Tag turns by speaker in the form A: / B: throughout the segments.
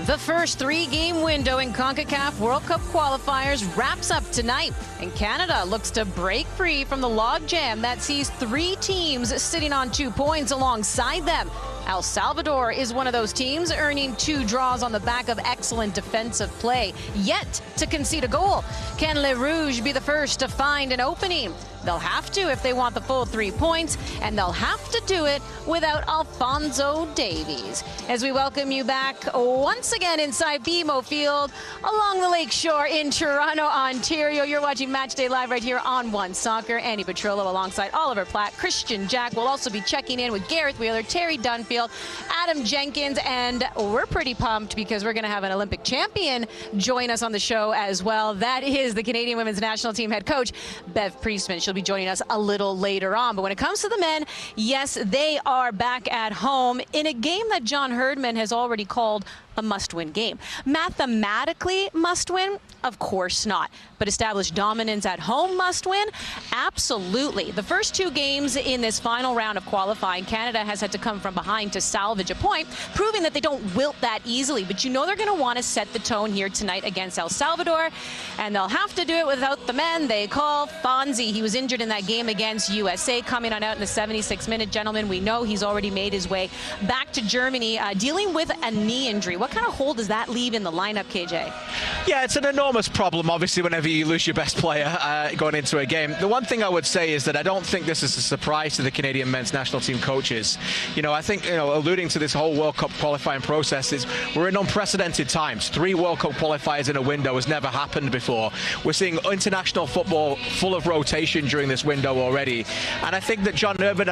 A: The first three-game window in Concacaf World Cup qualifiers wraps up tonight, and Canada looks to break free from the logjam that sees three teams sitting on 2 points alongside them. El Salvador is one of those teams, earning 2 draws on the back of excellent defensive play, yet to concede a goal. Can Les Rouges be the first to find an opening? They'll have to if they want the full 3 points, and they'll have to do it without Alphonso Davies. As we welcome you back once again inside BMO Field along the lake shore in Toronto, Ontario. You're watching Matchday Live right here on OneSoccer. Andy Petrollo alongside Oliver Platt, Christian Jack. We'll also be checking in with Gareth Wheeler, Terry Dunfield, Adam Jenkins, and we're pretty pumped because we're going to have an Olympic champion join us on the show as well. That is the Canadian women's national team head coach, Bev Priestman. She'll be joining us a little later on. But when it comes to the men, yes, they are back at home in a game that John Herdman has already called a must-win game. Mathematically must-win? Of course not. But established dominance at home must-win? Absolutely. The first 2 games in this final round of qualifying, Canada has had to come from behind to salvage a point, proving that they don't wilt that easily. But you know they're going to want to set the tone here tonight against El Salvador, and they'll have to do it without the men they call Fonzie. He was injured in that game against USA, coming on out in the 76th minute. Gentlemen, we know he's already made his way back to Germany, dealing with a knee injury. What kind of hole does that leave in the lineup, KJ?
B: Yeah, it's an enormous problem, obviously, whenever you lose your best player going into a game. The one thing I would say is that I don't think this is a surprise to the Canadian men's national team coaches. You know, I think, alluding to this whole World Cup qualifying process, is we're in unprecedented times. 3 World Cup qualifiers in a window has never happened before. We're seeing international football full of rotation during this window already. And I think that John Herdman,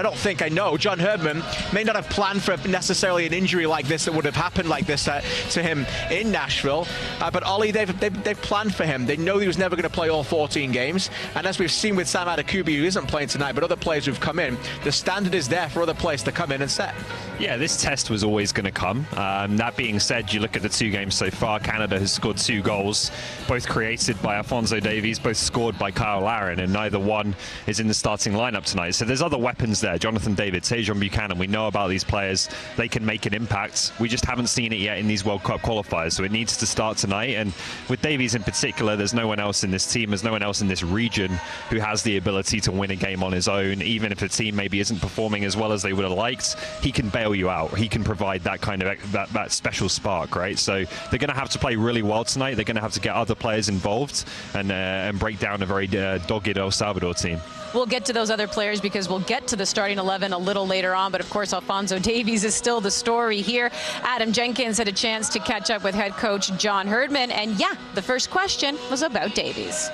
B: John Herdman may not have planned for necessarily an injury like this that would have happened like this to him in Nashville, but Ollie, they've planned for him. They know he was never going to play all 14 games, and as we've seen with Sam Adekubi, who isn't playing tonight, but other players who've come in, the standard is there for other players to come in and set.
C: Yeah, this test was always going to come. That being said, you look at the 2 games so far, Canada has scored 2 goals, both created by Alphonso Davies, both scored by Kyle Larin, and neither one is in the starting lineup tonight. So there's other weapons there. Jonathan David, Tajon Buchanan, we know about these players. They can make an impact. We just haven't seen it yet in these World Cup qualifiers, so it needs to start tonight. And with Davies in particular, there's no one else in this team, there's no one else in this region who has the ability to win a game on his own. Even if the team maybe isn't performing as well as they would have liked, he can bail you out. He can provide that kind of that special spark, right? So they're going to have to play really well tonight. They're going to have to get other players involved and break down a very dogged El Salvador team.
A: We'll get to those other players because we'll get to the starting 11 a little later on. But of course, Alphonso Davies is still the story here. Adam Jenkins had a chance to catch up with head coach John Herdman. And yeah, the first question was about Davies.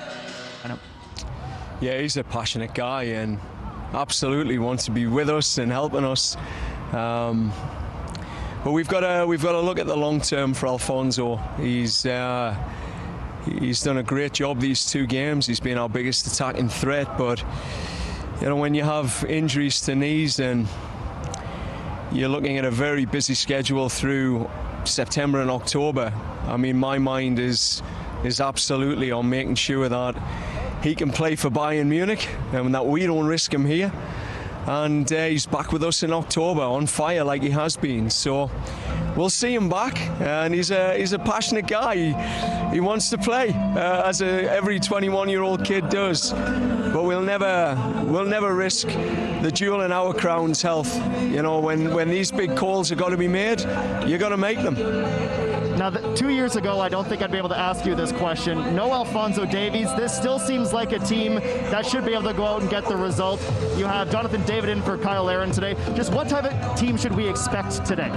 D: Yeah, he's a passionate guy and absolutely wants to be with us and helping us. But we've got to look at the long term for Alphonso. He's done a great job these 2 games. He's been our biggest attacking threat, but when you have injuries to knees and you're looking at a very busy schedule through September and October, I mean, my mind is absolutely on making sure that he can play for Bayern Munich and that we don't risk him here. And he's back with us in October on fire like he has been. So we'll see him back, and he's a passionate guy. He wants to play as every 21-year-old kid does. But we'll never risk the jewel in our crown's health. When these big calls have got to be made, you got to make them.
E: Now, 2 years ago, I don't think I'd be able to ask you this question. No Alphonso Davies. This still seems like a team that should be able to go out and get the result. You have Jonathan David in for Kyle Larin today. Just what type of team should we expect today?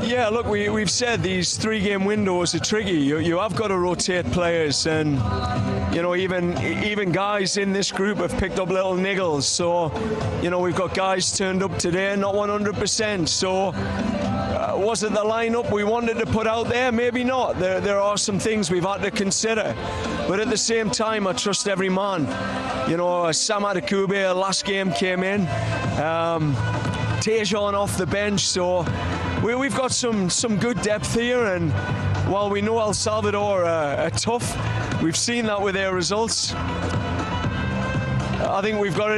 D: Yeah, look, we've said these 3-game windows are tricky. You have got to rotate players, and even guys in this group have picked up little niggles. So we've got guys turned up today, not 100%. So was it the lineup we wanted to put out there? Maybe not. There are some things we've had to consider, but at the same time, I trust every man. Sam Adekubi last game came in, Tajon off the bench, so we've got some good depth here. And while we know El Salvador are tough, we've seen that with their results. I think we've got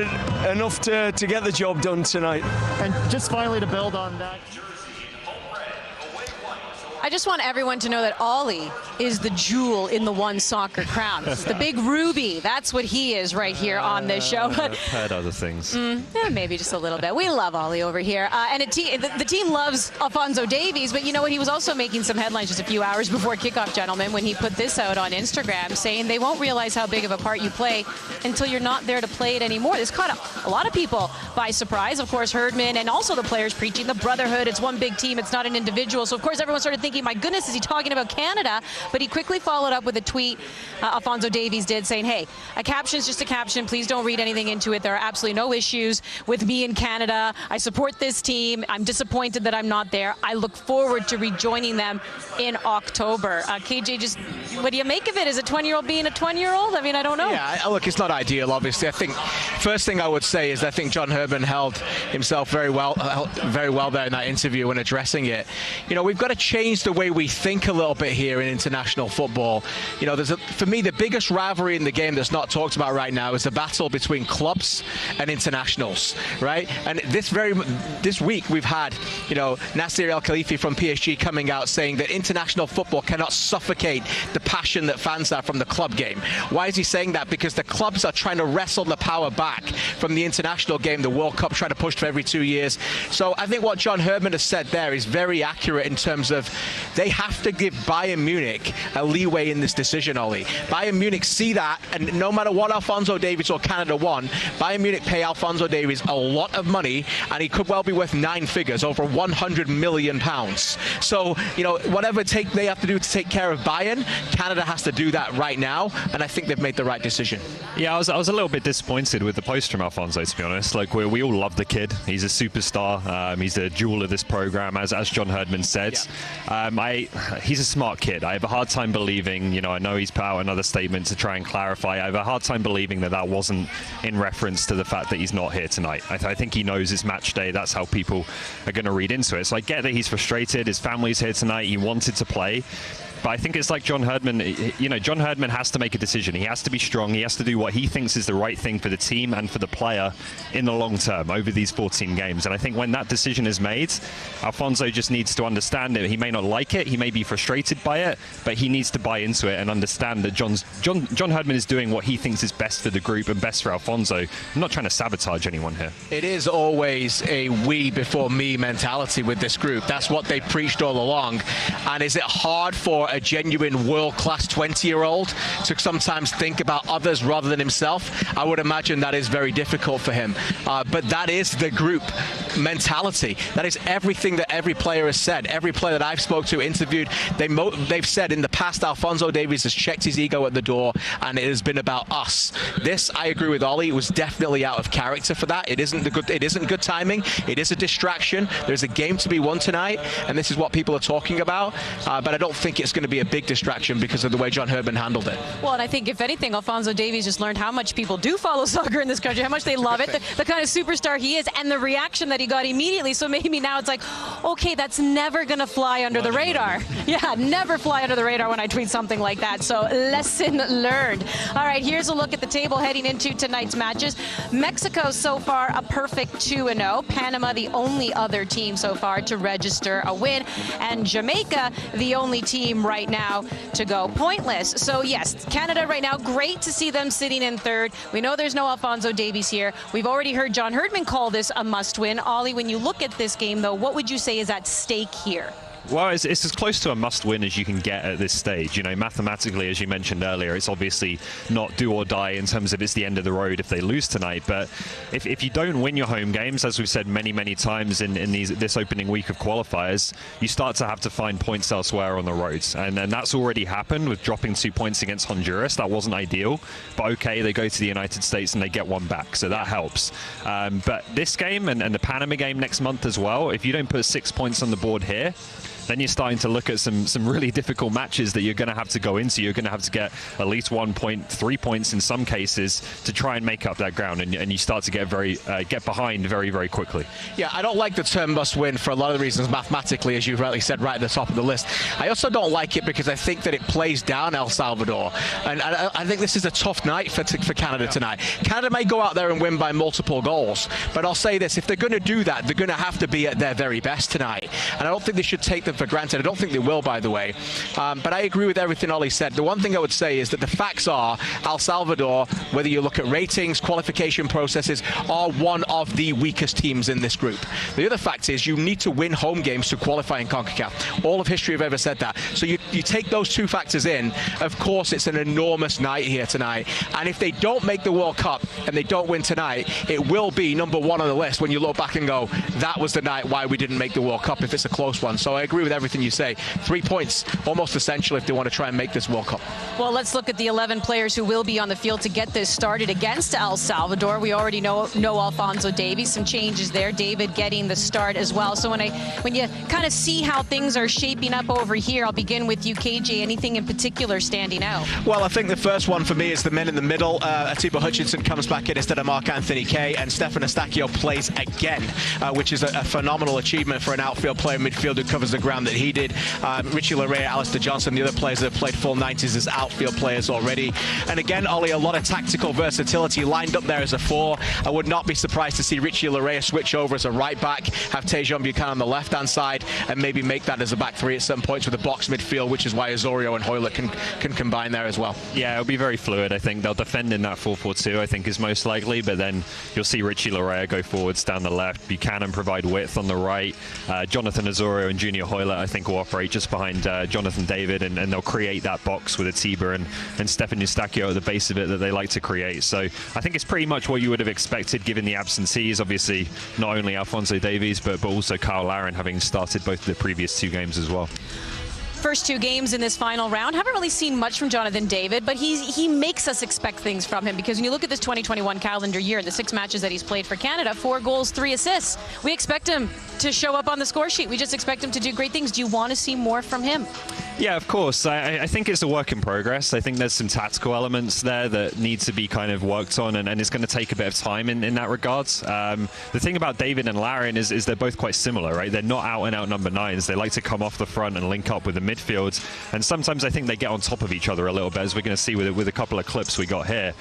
D: enough to get the job done tonight.
E: And just finally to build on that.
A: I just want everyone to know that Ollie is the jewel in the OneSoccer crown. It's the big ruby. That's what he is right here on this show. But
C: I've heard other things.
A: Maybe just a little bit. We love Ollie over here. And the team loves Alphonso Davies, but you know what? He was also making some headlines just a few hours before kickoff, gentlemen, when he put this out on Instagram saying they won't realize how big of a part you play until you're not there to play it anymore. This caught a lot of people by surprise. Of course, Herdman and also the players preaching the brotherhood. It's one big team. It's not an individual. So, of course, everyone started thinking, my goodness, is he talking about Canada? But he quickly followed up with a tweet, Alphonso Davies did, saying, hey, a caption's just a caption. Please don't read anything into it. There are absolutely no issues with me in Canada. I support this team. I'm disappointed that I'm not there. I look forward to rejoining them in October. KJ, just what do you make of it? Is a 20-year-old being a 20-year-old? I mean, I don't know.
B: Yeah, look, it's not ideal, obviously. I think first thing I would say is I think John Herdman held himself very well there in that interview when addressing it. You know, we've got to change the way we think a little bit here in international football. You know, for me, the biggest rivalry in the game that's not talked about right now is the battle between clubs and internationals, right? And this week we've had, you know, Nasser El Khalifi from PSG coming out saying that international football cannot suffocate the passion that fans have from the club game. Why is he saying that? Because the clubs are trying to wrestle the power back from the international game, the World Cup, trying to push for every 2 years. So I think what John Herdman has said there is very accurate in terms of they have to give Bayern Munich a leeway in this decision, Ollie. Bayern Munich see that, and no matter what Alphonso Davies or Canada won, Bayern Munich pay Alphonso Davies a lot of money, and he could well be worth 9 figures, over £100 million. So, you know, whatever they have to do to take care of Bayern, Canada has to do that right now, and I think they've made the right decision.
C: Yeah, I was a little bit disappointed with the post from Alphonso, to be honest. Like, we all love the kid. He's a superstar. He's the jewel of this program, as John Herdman said. Yeah. He's a smart kid. I have a hard time believing, you know, I know he's put out another statement to try and clarify. I have a hard time believing that wasn't in reference to the fact that he's not here tonight. I think he knows it's match day. That's how people are going to read into it. So I get that he's frustrated. His family's here tonight. He wanted to play. But I think it's like John Herdman, you know, John Herdman has to make a decision. He has to be strong. He has to do what he thinks is the right thing for the team and for the player in the long term over these 14 games. And I think when that decision is made, Alphonso just needs to understand it. He may not like it. He may be frustrated by it, but he needs to buy into it and understand that John Herdman is doing what he thinks is best for the group and best for Alphonso. I'm not trying to sabotage anyone here.
B: It is always a we before me mentality with this group. That's what they preached all along. And is it hard for a genuine world-class 20-year-old to sometimes think about others rather than himself? I would imagine that is very difficult for him. But that is the group mentality. That is everything that every player has said. Every player that I've spoke to, interviewed, they've said in the past, Alphonso Davies has checked his ego at the door, and it has been about us. This, I agree with Ollie, was definitely out of character for that. It isn't good timing. It is a distraction. There's a game to be won tonight, and this is what people are talking about. But I don't think it's going to be a big distraction because of the way John Herdman handled it.
A: Well, and I think, if anything, Alphonso Davies just learned how much people do follow soccer in this country, how much they love it, the kind of superstar he is, and the reaction that he got immediately. So maybe now it's like, okay, that's never going to fly under the radar. Yeah, never fly under the radar when I tweet something like that. So lesson learned. All right, here's a look at the table heading into tonight's matches. Mexico so far a perfect 2-0. Panama the only other team so far to register a win. And Jamaica the only team right now to go pointless. So yes, Canada right now, great to see them sitting in third. We know there's no Alphonso Davies here. We've already heard John Herdman call this a must-win. Ollie, when you look at this game, though, what would you say is at stake here?
C: Well, it's as close to a must-win as you can get at this stage. You know, mathematically, as you mentioned earlier, it's obviously not do or die in terms of it's the end of the road if they lose tonight. But if you don't win your home games, as we've said many, many times in this opening week of qualifiers, you start to have to find points elsewhere on the roads. And that's already happened with dropping 2 points against Honduras. That wasn't ideal. But okay, they go to the United States and they get one back. So that helps. But this game and the Panama game next month as well, if you don't put 6 points on the board here, then you're starting to look at some really difficult matches that you're going to have to go into. You're going to have to get at least 1 point, 3 points in some cases to try and make up that ground, and you start to get behind very, very quickly.
B: Yeah, I don't like the term must win for a lot of the reasons mathematically, as you've rightly said, right at the top of the list. I also don't like it because I think that it plays down El Salvador, and I think this is a tough night for Canada tonight. Canada may go out there and win by multiple goals, but I'll say this, if they're going to do that, they're going to have to be at their very best tonight, and I don't think they should take the for granted. I don't think they will, by the way. But I agree with everything Ollie said. The one thing I would say is that the facts are El Salvador, whether you look at ratings, qualification processes, are one of the weakest teams in this group. The other fact is you need to win home games to qualify in CONCACAF. All of history have ever said that. So you take those two factors in, of course it's an enormous night here tonight. And if they don't make the World Cup and they don't win tonight, it will be number one on the list when you look back and go, that was the night why we didn't make the World Cup if it's a close one. So I agree with everything you say. 3 points, almost essential if they want to try and make this World Cup.
A: Well, let's look at the 11 players who will be on the field to get this started against El Salvador. We already know Alphonso Davies, some changes there. David getting the start as well. So when you kind of see how things are shaping up over here, I'll begin with you, KJ. Anything in particular standing out?
B: Well, I think the first one for me is the men in the middle. Atiba Hutchinson comes back in instead of Mark Anthony Kaye, and Stefan Eustaquio plays again, which is a phenomenal achievement for an outfield player midfield who covers the ground that he did. Richie Larea, Alistair Johnson, the other players that have played full 90s as outfield players already. And again, Ollie, a lot of tactical versatility lined up there as a 4. I would not be surprised to see Richie Larea switch over as a right back, have Tejon Buchanan on the left-hand side, and maybe make that as a back 3 at some points with a box midfield, which is why Osorio and Hoylett can combine there as well. Yeah,
C: it'll be very fluid. I think they'll defend in that 4-4-2, I think is most likely, but then you'll see Richie Larea go forwards down the left, Buchanan provide width on the right, Jonathan Osorio and Junior Hoylett I think will operate just behind Jonathan David, and they'll create that box with Atiba and Stefan Eustaquio at the base of it that they like to create. So I think it's pretty much what you would have expected given the absentees. Obviously not only Alphonso Davies but also Kyle Larin having started both of the previous 2 games as well.
A: First 2 games in this final round. Haven't really seen much from Jonathan David, but he makes us expect things from him, because when you look at this 2021 calendar year and the 6 matches that he's played for Canada, 4 goals, 3 assists. We expect him to show up on the score sheet. We just expect him to do great things. Do you want to see more from him?
C: Yeah, of course. I think it's a work in progress. I think there's some tactical elements there that need to be kind of worked on, and it's going to take a bit of time in that regards. The thing about David and Larin is they're both quite similar, right? They're not out-and-out number 9s. They like to come off the front and link up with the midfield, and sometimes I think they get on top of each other a little bit, as we're going to see with a couple of clips we got here.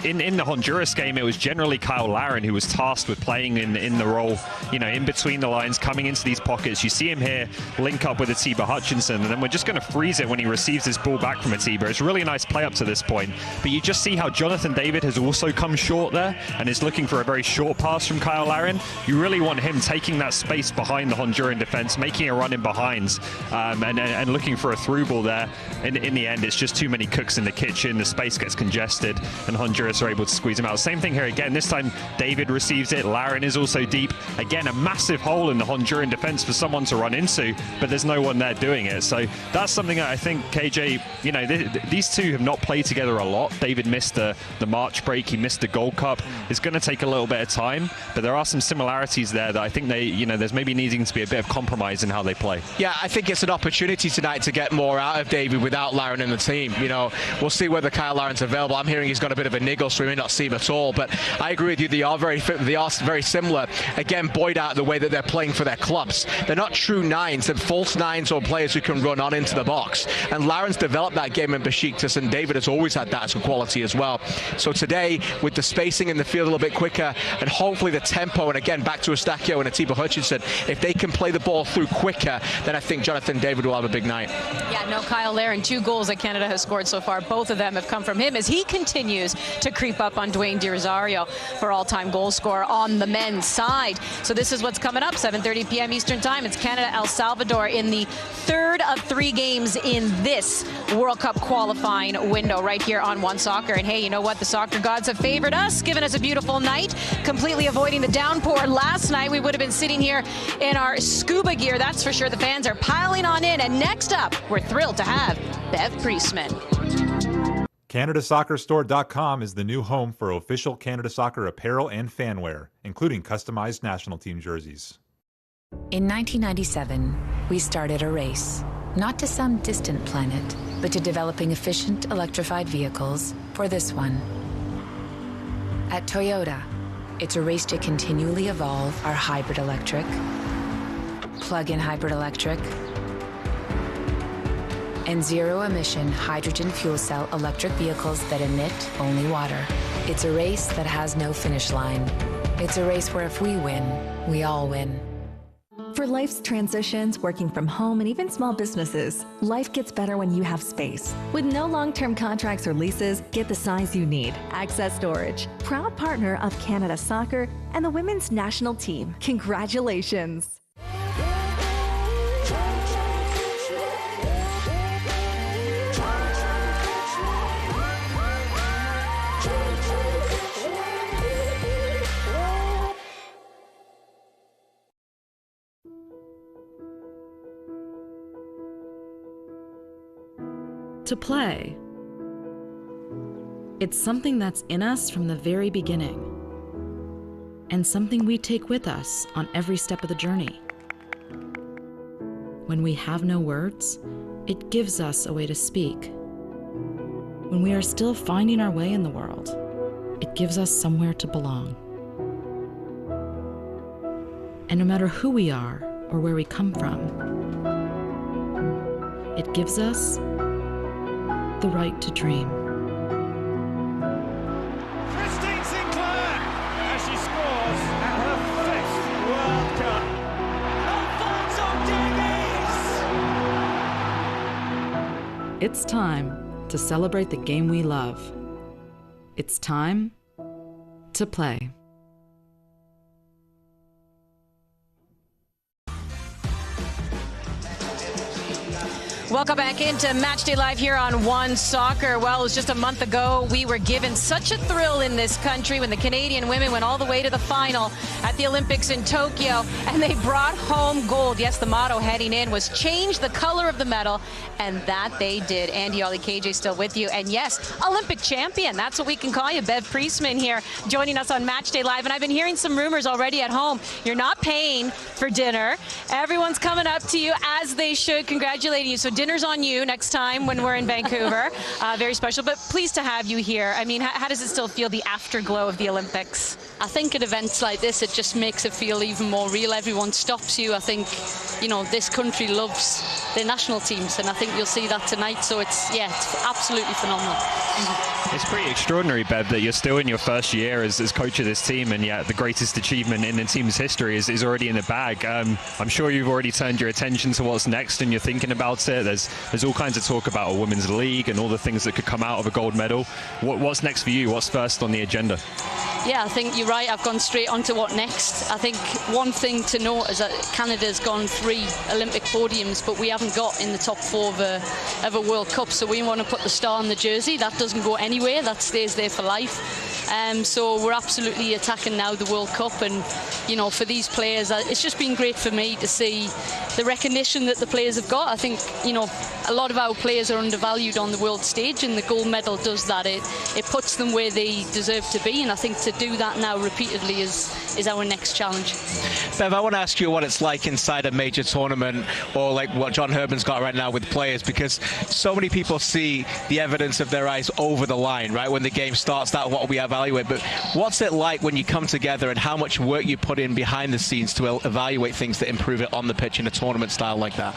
C: In the Honduras game, it was generally Kyle Larin who was tasked with playing in the role, in between the lines, coming into these pockets. You see him here link up with Atiba Hutchinson, and then we're just going to freeze it when he receives his ball back from Atiba. It's a really nice play up to this point, but you just see how Jonathan David has also come short there and is looking for a very short pass from Kyle Larin. You really want him taking that space behind the Honduran defense, making a run in behind, and looking for a through ball there. In the end, it's just too many cooks in the kitchen. The space gets congested, and Honduras are able to squeeze him out. Same thing here again. This time, David receives it. Larin is also deep. Again, a massive hole in the Honduran defense for someone to run into, but there's no one there doing it. So that's something that I think KJ, these two have not played together a lot. David missed the March break. He missed the Gold Cup. It's going to take a little bit of time, but there are some similarities there that I think there's maybe needing to be a bit of compromise in how they play.
B: Yeah, I think it's an opportunity tonight to get more out of David without Larin in the team. We'll see whether Kyle Larin's available. I'm hearing he's got a bit of a niggle, so we may not see him at all, but I agree with you. They are very similar. Again, buoyed out the way that they're playing for their clubs. They're not true 9s. They're false 9s or players who can run on into the box. And Larin's developed that game in Besiktas, and David has always had that as a quality as well. So today, with the spacing in the field a little bit quicker, and hopefully the tempo, and again, back to Eustaquio and Atiba Hutchinson, if they can play the ball through quicker, then I think Jonathan David will have a big night.
A: Yeah, no, Kyle Larin, 2 goals that Canada has scored so far. Both of them have come from him as he continues to creep up on Dwayne De Rosario for all-time goal scorer on the men's side. So this is what's coming up, 7:30 p.m. Eastern Time. It's Canada-El Salvador in the 3rd of 3 games in this World Cup qualifying window right here on OneSoccer. And hey, you know what? The soccer gods have favored us, given us a beautiful night, completely avoiding the downpour last night. We would have been sitting here in our scuba gear, that's for sure. The fans are piling on in. And next up, we're thrilled to have Bev Priestman.
F: CanadaSoccerStore.com is the new home for official Canada Soccer apparel and fanwear, including customized national team jerseys.
G: In 1997, we started a race, not to some distant planet, but to developing efficient electrified vehicles for this one. At Toyota, it's a race to continually evolve our hybrid electric, plug-in hybrid electric, and zero-emission hydrogen fuel cell electric vehicles that emit only water. It's a race that has no finish line. It's a race where if we win, we all win.
H: For life's transitions, working from home, and even small businesses, life gets better when you have space. With no long-term contracts or leases, get the size you need. Access Storage, proud partner of Canada Soccer and the women's national team. Congratulations.
I: To play. It's something that's in us from the very beginning, and something we take with us on every step of the journey. When we have no words, it gives us a way to speak. When we are still finding our way in the world, it gives us somewhere to belong. And no matter who we are or where we come from, it gives us the right to dream.
J: Christine Sinclair, as she scores at her 5th World Cup. Alphonso Davies!
I: It's time to celebrate the game we love. It's time to play.
A: Welcome back into Matchday Live here on OneSoccer. Well, it was just a month ago we were given such a thrill in this country when the Canadian women went all the way to the final at the Olympics in Tokyo, and they brought home gold. Yes, the motto heading in was change the color of the medal, and that they did. Andy Ollie KJ still with you, and yes, Olympic champion. That's what we can call you. Bev Priestman here joining us on Matchday Live, and I've been hearing some rumors already at home. You're not paying for dinner. Everyone's coming up to you as they should, congratulating you. So dinner's on you next time when we're in Vancouver. Very special, but pleased to have you here. I mean, how does it still feel, the afterglow of the Olympics?
K: I think at events like this, it just makes it feel even more real. Everyone stops you. I think, you know, this country loves their national teams, and I think you'll see that tonight. So it's absolutely phenomenal.
C: It's pretty extraordinary, Bev, that you're still in your first year as coach of this team, and yet the greatest achievement in the team's history is already in the bag. I'm sure you've already turned your attention to what's next, and you're thinking about it. There's all kinds of talk about a women's league and all the things that could come out of a gold medal. What's next for you? What's first on the agenda?
K: Yeah, I think you're right. I've gone straight on to what next. I think one thing to note is that Canada's gone 3 Olympic podiums, but we haven't got in the top 4 of a World Cup. So we want to put the star on the jersey. That doesn't go anywhere. That stays there for life. So we're absolutely attacking now the World Cup, and you know, for these players, it's just been great for me to see the recognition that the players have got. I think, you know, a lot of our players are undervalued on the world stage, and the gold medal does that. It puts them where they deserve to be, and I think to do that now repeatedly is our next challenge.
B: Bev, I want to ask you what it's like inside a major tournament, or like what John Herdman's got right now with players, because so many people see the evidence of their eyes over the line, right, when the game starts. That's what we evaluate. But what's it like when you come together, and how much work you put in behind the scenes to evaluate things that improve it on the pitch in a tournament style like that?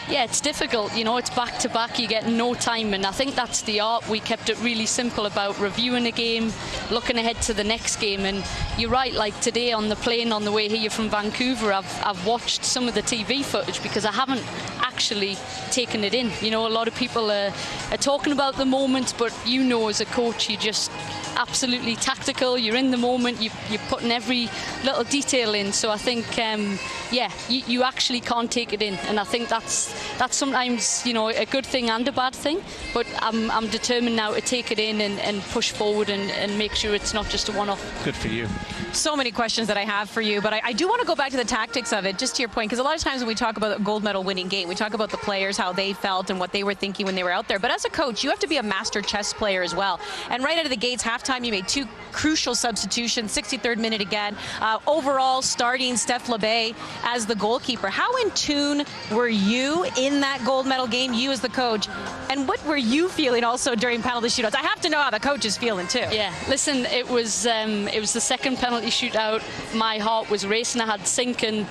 K: Yeah, it's difficult. You know, it's back to back. You get no time, and I think that's the art. We kept it really simple about reviewing a game, looking ahead to the next game. And you're right, like today on the plane on the way here from Vancouver, I've watched some of the TV footage because I haven't actually taken it in. You know, a lot of people are talking about the moment, but you know, as a coach, you just absolutely tactical. You're in the moment. You're putting every little detail in. So I think, you actually can't take it in, and I think that's sometimes, you know, a good thing and a bad thing. But I'm determined now to take it in and push forward and make sure it's not just a one-off.
B: Good for you.
A: So many questions that I have for you, but I do want to go back to the tactics of it, just to your point, because a lot of times when we talk about a gold medal winning game, we talk about the players, how they felt and what they were thinking when they were out there. But as a coach, you have to be a master chess player as well. And right out of the gates, halftime, you made 2 crucial substitutions, 63rd minute again. Overall, starting Steph LeBay as the goalkeeper. How in tune were you in that gold medal game, you as the coach? And what were you feeling also during penalty shootouts? I have to know how the coach is feeling too.
K: Yeah, listen, it was the second penalty shootout. My heart was racing. I had Sink and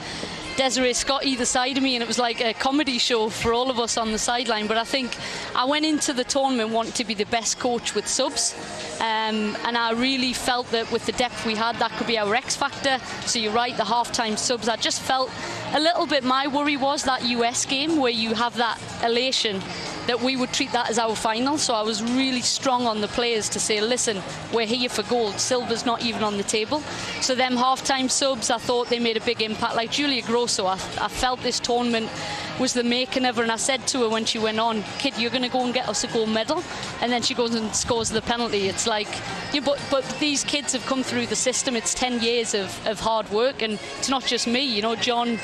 K: Desiree Scott either side of me, and it was like a comedy show for all of us on the sideline. But I think I went into the tournament wanting to be the best coach with subs, and I really felt that with the depth we had, that could be our X factor. So you're right, the half-time subs, I just felt a little bit, my worry was that US game where you have that elation, that we would treat that as our final. So I was really strong on the players to say, listen, we're here for gold. Silver's not even on the table. So them half-time subs, I thought they made a big impact. Like Julia Grosso, I felt this tournament was the making of her, and I said to her when she went on, kid, you're going to go and get us a gold medal. And then she goes and scores the penalty. It's like, yeah, but these kids have come through the system. It's 10 years of hard work, and it's not just me. You know, John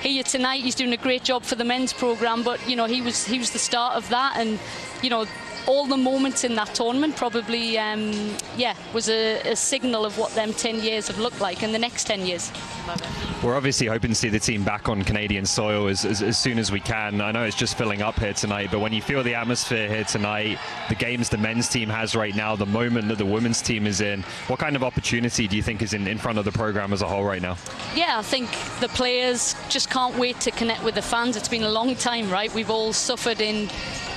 K: here tonight, he's doing a great job for the men's programme, but you know, he was the start of that, and you know, all the moments in that tournament probably was a signal of what them 10 years have looked like in the next 10 years.
C: We're obviously hoping to see the team back on Canadian soil as soon as we can. I know it's just filling up here tonight, but when you feel the atmosphere here tonight, the games the men's team has right now, the moment that the women's team is in, what kind of opportunity do you think is in front of the program as a whole right now? Yeah,
K: I think the players just can't wait to connect with the fans. It's been a long time, right? We've all suffered in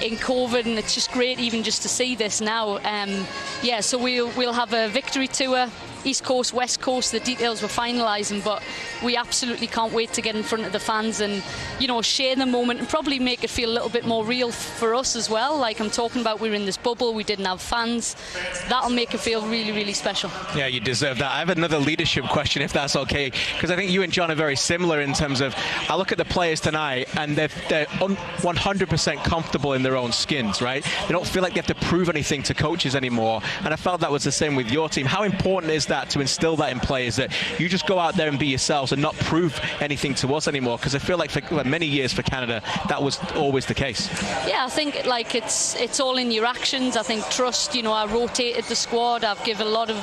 K: COVID, and it's just great even just to see this now. So we'll have a victory tour, East Coast, West Coast. The details we're finalising, but we absolutely can't wait to get in front of the fans and, you know, share the moment and probably make it feel a little bit more real for us as well. Like I'm talking about, we were in this bubble, we didn't have fans. That'll make it feel really, really special.
B: Yeah, you deserve that. I have another leadership question, if that's okay, because I think you and John are very similar in terms of, I look at the players tonight and they're 100% comfortable in their own skins, right? They don't feel like they have to prove anything to coaches anymore, and I felt that was the same with your team. How important is that to instill that in players, that you just go out there and be yourselves and not prove anything to us anymore? Because I feel like for many years for Canada that was always the case.
K: Yeah, I think like it's all in your actions. I think trust, you know, I rotated the squad, I've given a lot of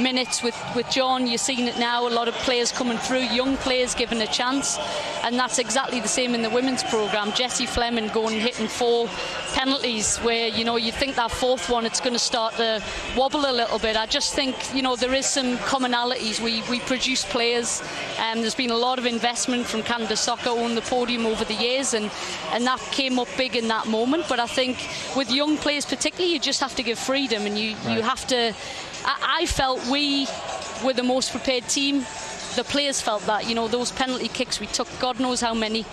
K: minutes with John. You're seeing it now, a lot of players coming through, young players given a chance, and that's exactly the same in the women's programme. Jessie Fleming going and hitting 4 penalties where, you know, you think that 4th one it's going to start to wobble a little bit. I just think, you know, there is some commonalities. We produce players, and there's been a lot of investment from Canada Soccer on the podium over the years, and that came up big in that moment. But I think with young players particularly, you just have to give freedom, and you have to. I felt we were the most prepared team. The players felt that, you know, those penalty kicks we took, God knows how many.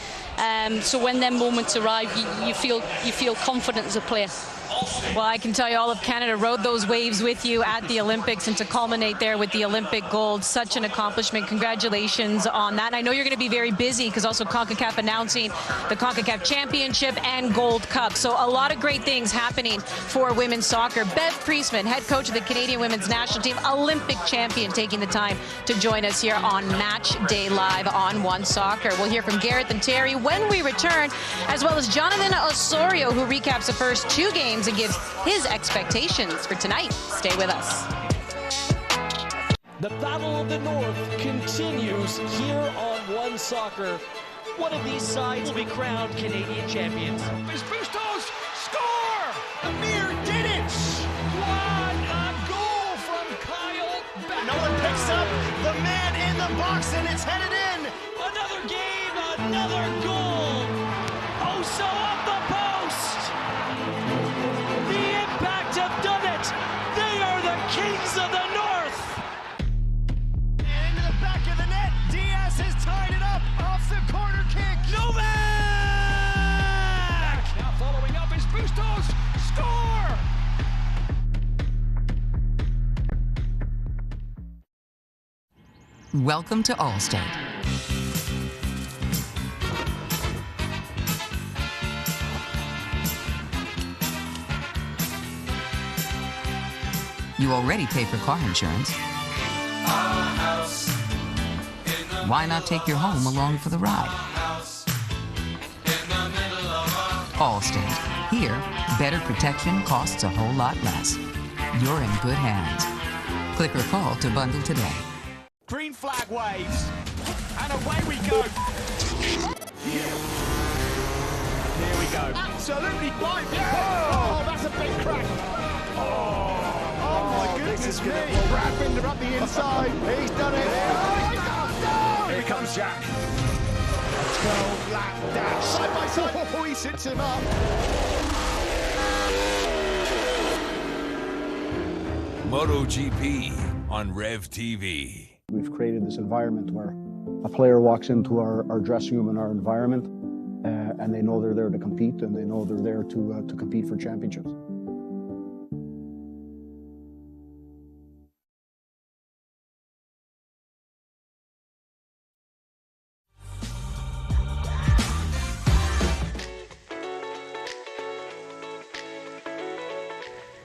K: So when them moments arrive, you feel confident as a player.
A: Well, I can tell you all of Canada rode those waves with you at the Olympics, and to culminate there with the Olympic gold, such an accomplishment. Congratulations on that. And I know you're going to be very busy because also Concacaf announcing the Concacaf Championship and Gold Cup. So a lot of great things happening for women's soccer. Bev Priestman, head coach of the Canadian women's national team, Olympic champion, taking the time to join us here on Match Day Live on OneSoccer. We'll hear from Gareth and Terry when we return, as well as Jonathan Osorio, who recaps the first 2 games and gives his expectations for tonight. Stay with us.
L: The Battle of the North continues here on OneSoccer. One of these sides will be crowned Canadian champions.
J: Bustos score! Amir did it! What a goal from Kyle Beck!
M: Nolan picks up the man in the box, and it's headed in.
L: Another game, another goal. Oso up the post. The Impact have done it. They are the kings of the North.
M: And into the back of the net. Diaz has tied it up off the corner kick.
J: Novak! Now following up is Bustos. Score!
N: Welcome to Allstate. You already pay for car insurance. Why not take your home along for the ride? Allstate. Here, better protection costs a whole lot less. You're in good hands. Click or call to bundle today.
J: Green flag waves. And away we go. Here we go.
M: Absolutely fine. Oh, that's a big crack. Oh my goodness me. Brad Binder up the inside. He's done it. Oh,
J: here comes Jack.
M: go like that. Side by side. Oh, he sits him up.
O: MotoGP on Rev TV.
P: We've created this environment where a player walks into our dressing room and our environment, and they know they're there to compete, and they know they're there to compete for championships.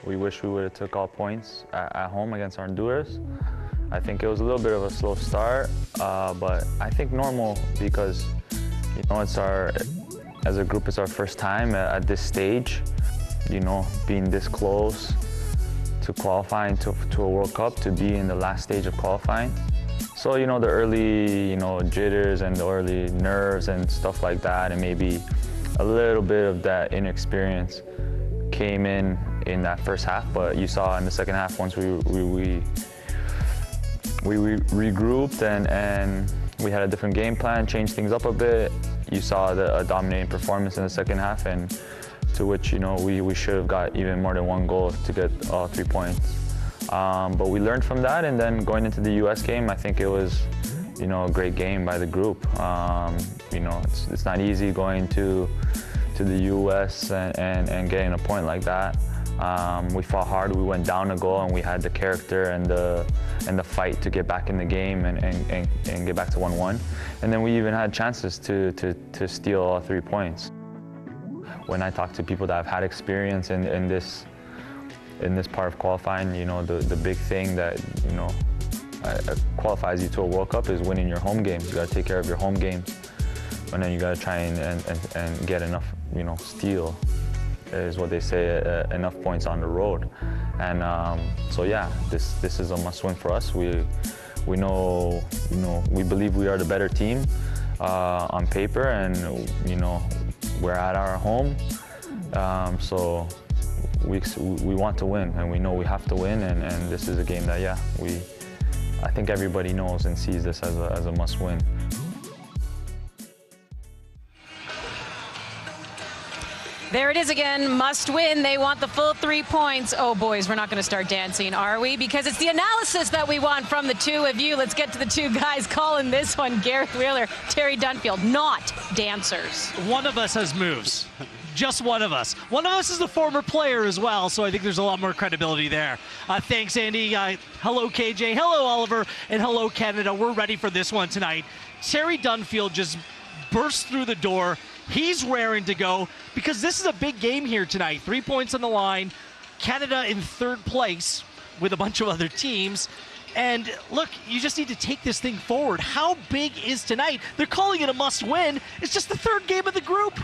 Q: We wish we would have took all points at home against Honduras. I think it was a little bit of a slow start, but I think normal because, you know, as a group, it's our first time at this stage, you know, being this close to qualifying to a World Cup, to be in the last stage of qualifying. So, you know, the early, you know, jitters and the early nerves and stuff like that, and maybe a little bit of that inexperience came in that first half, but you saw in the second half, once we regrouped and we had a different game plan, changed things up a bit. You saw a dominating performance in the second half, and to which, you know, we should have got even more than one goal to get all 3 points. But we learned from that, and then going into the U.S. game, I think it was, you know, a great game by the group. You know, it's not easy going to the U.S. and getting a point like that. We fought hard. We went down a goal, and we had the character and the fight to get back in the game and get back to 1-1. And then we even had chances to steal all 3 points. When I talk to people that have had experience in this part of qualifying, you know, the big thing that, you know, qualifies you to a World Cup is winning your home games. You got to take care of your home games, and then you got to try and get enough, you know, steal, is what they say, enough points on the road. And so yeah, this is a must-win for us. We know, you know, we believe we are the better team on paper, and you know, we're at our home. So we want to win, and we know we have to win, and this is a game that, yeah, I think everybody knows and sees this as a must-win.
A: There it is again, must win. They want the full 3 points. Oh, boys, we're not going to start dancing, are we? Because it's the analysis that we want from the two of you. Let's get to the two guys calling this one. Gareth Wheeler, Terry Dunfield, not dancers.
L: One of us has moves. Just one of us. One of us is a former player as well, so I think there's a lot more credibility there. Thanks, Andy. Hello, KJ. Hello, Oliver. And hello, Canada. We're ready for this one tonight. Terry Dunfield just burst through the door. He's raring to go because this is a big game here tonight. 3 points on the line. Canada in third place with a bunch of other teams. And look, you just need to take this thing forward. How big is tonight? They're calling it a must-win. It's just the third game of the group.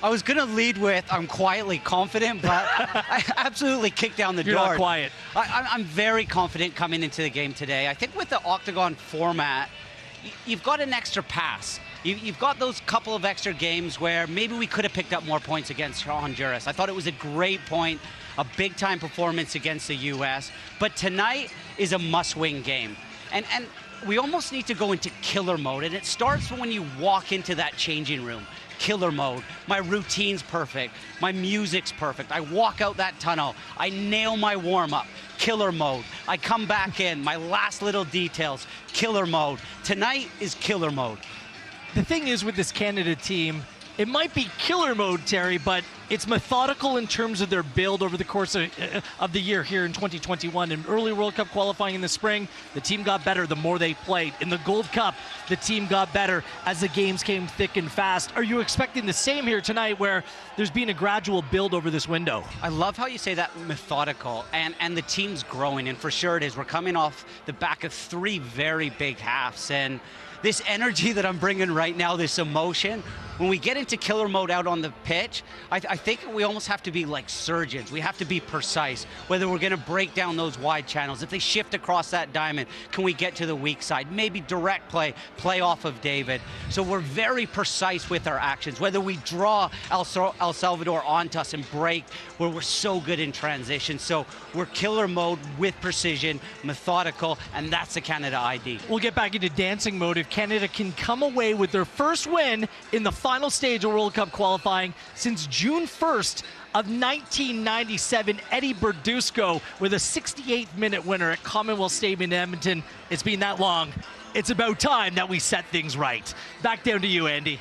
R: I was going to lead with I'm quietly confident, but I absolutely kicked down the door.
L: You're not quiet.
R: I'm very confident coming into the game today. I think with the Octagon format, you've got an extra pass. You've got those couple of extra games where maybe we could have picked up more points against Honduras. I thought it was a great point, a big-time performance against the U.S., but tonight is a must-win game. And we almost need to go into killer mode, and it starts when you walk into that changing room. Killer mode. My routine's perfect. My music's perfect. I walk out that tunnel. I nail my warm-up. Killer mode. I come back in. My last little details. Killer mode. Tonight is killer mode.
L: The thing is with this Canada team, it might be killer mode, Terry, but it's methodical in terms of their build over the course of the year here in 2021. In early World Cup qualifying in the spring, the team got better the more they played. In the Gold Cup, the team got better as the games came thick and fast. Are you expecting the same here tonight where there's been a gradual build over this window?
R: I love how you say that, methodical, and the team's growing, and for sure it is. We're coming off the back of 3 very big halves, and this energy that I'm bringing right now, this emotion, when we get into killer mode out on the pitch, I I think we almost have to be like surgeons. We have to be precise, whether we're going to break down those wide channels. If they shift across that diamond, can we get to the weak side? Maybe direct play off of David. So we're very precise with our actions, whether we draw El Salvador onto us and break, where we're so good in transition. So we're killer mode with precision, methodical, and that's the Canada ID.
L: We'll get back into dancing mode if Canada can come away with their first win in the final stage of World Cup qualifying since June 1st of 1997. Eddie Berdusco with a 68-minute winner at Commonwealth Stadium in Edmonton. It's been that long. It's about time that we set things right. Back down to you, Andy.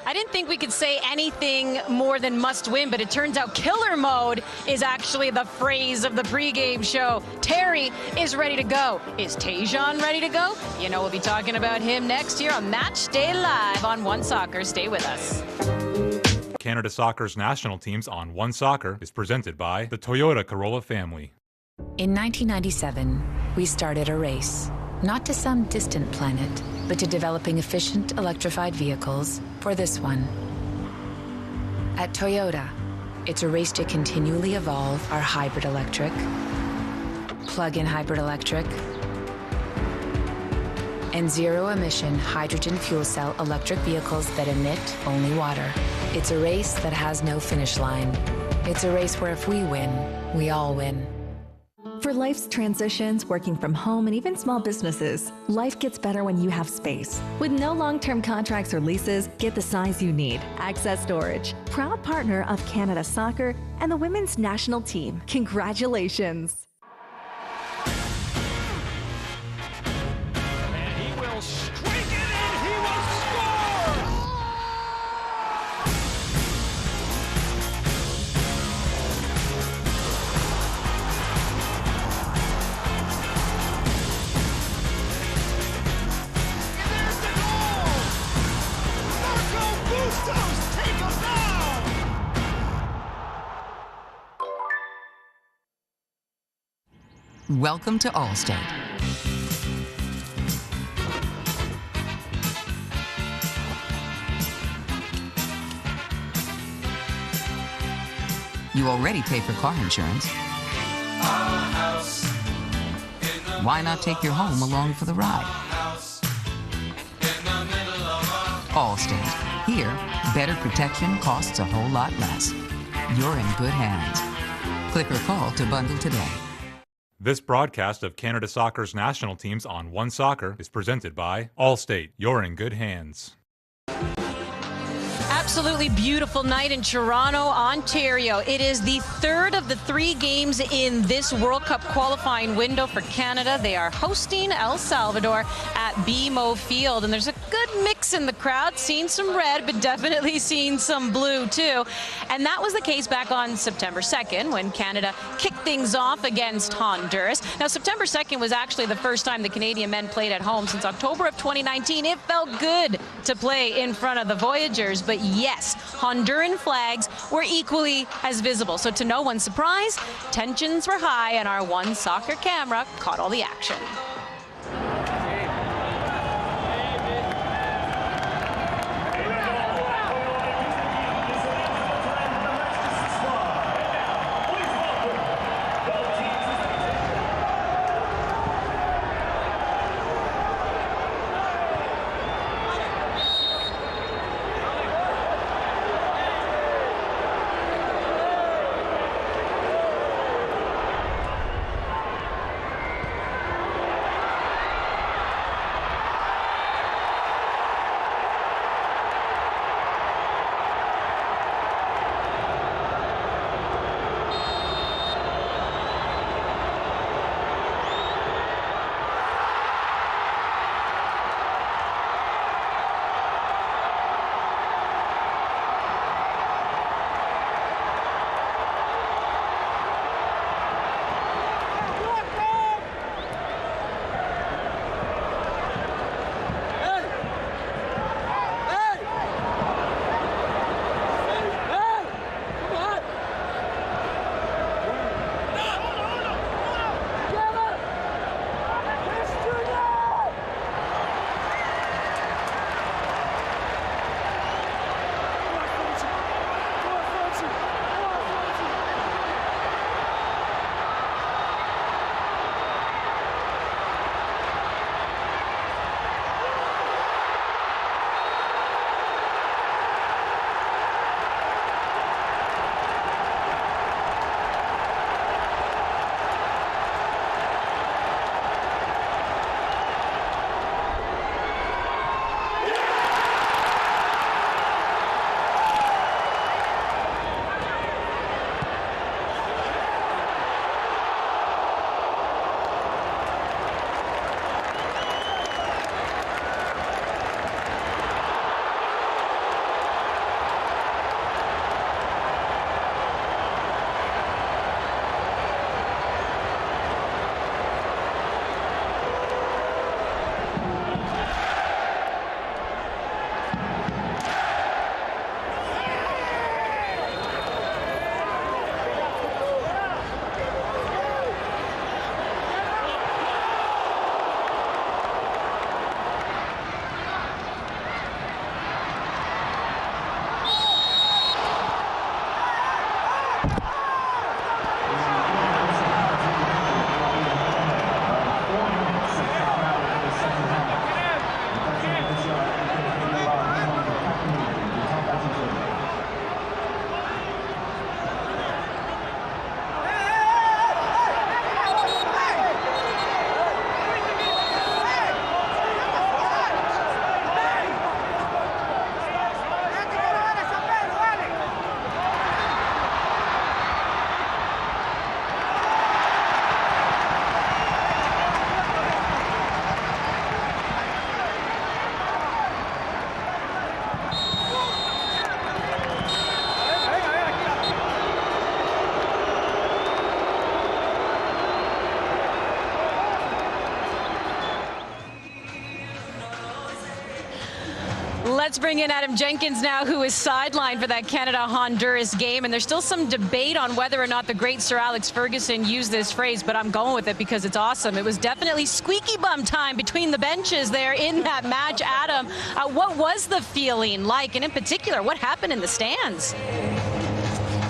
A: I didn't think we could say anything more than must win, but it turns out killer mode is actually the phrase of the pregame show. Terry is ready to go. Is Tajon ready to go? You know, we'll be talking about him next year on Match Day Live on OneSoccer. Stay with us.
F: Canada Soccer's national teams on OneSoccer is presented by the Toyota Corolla family.
G: In 1997, we started a race, not to some distant planet, but to developing efficient electrified vehicles for this one. At Toyota, it's a race to continually evolve our hybrid electric, plug-in hybrid electric, and zero-emission hydrogen fuel cell electric vehicles that emit only water. It's a race that has no finish line. It's a race where if we win, we all win.
H: For life's transitions, working from home, and even small businesses, life gets better when you have space. With no long-term contracts or leases, get the size you need. Access Storage, proud partner of Canada Soccer and the women's national team. Congratulations.
J: And he will strike it and he will score!
N: Welcome to Allstate. You already pay for car insurance. Why not take your home along for the ride? Allstate. Here, better protection costs a whole lot less. You're in good hands. Click or call to bundle today.
F: This broadcast of Canada Soccer's national teams on OneSoccer is presented by Allstate. You're in good hands.
A: Absolutely beautiful night in Toronto, Ontario. It is the third of the 3 games in this World Cup qualifying window for Canada. They are hosting El Salvador at BMO Field, and there's a good mix in the crowd. Seeing some red, but definitely seeing some blue too. And that was the case back on September 2nd when Canada kicked things off against Honduras. Now, September 2nd was actually the first time the Canadian men played at home since October of 2019. It felt good to play in front of the Voyageurs, but yes, Honduran flags were equally as visible. So to no one's surprise, tensions were high and our OneSoccer camera caught all the action. Let's bring in Adam Jenkins now, who is sidelined for that Canada-Honduras game. And there's still some debate on whether or not the great Sir Alex Ferguson used this phrase, but I'm going with it because it's awesome. It was definitely squeaky bum time between the benches there in that match. Adam, what was the feeling like? And in particular, what happened in the stands?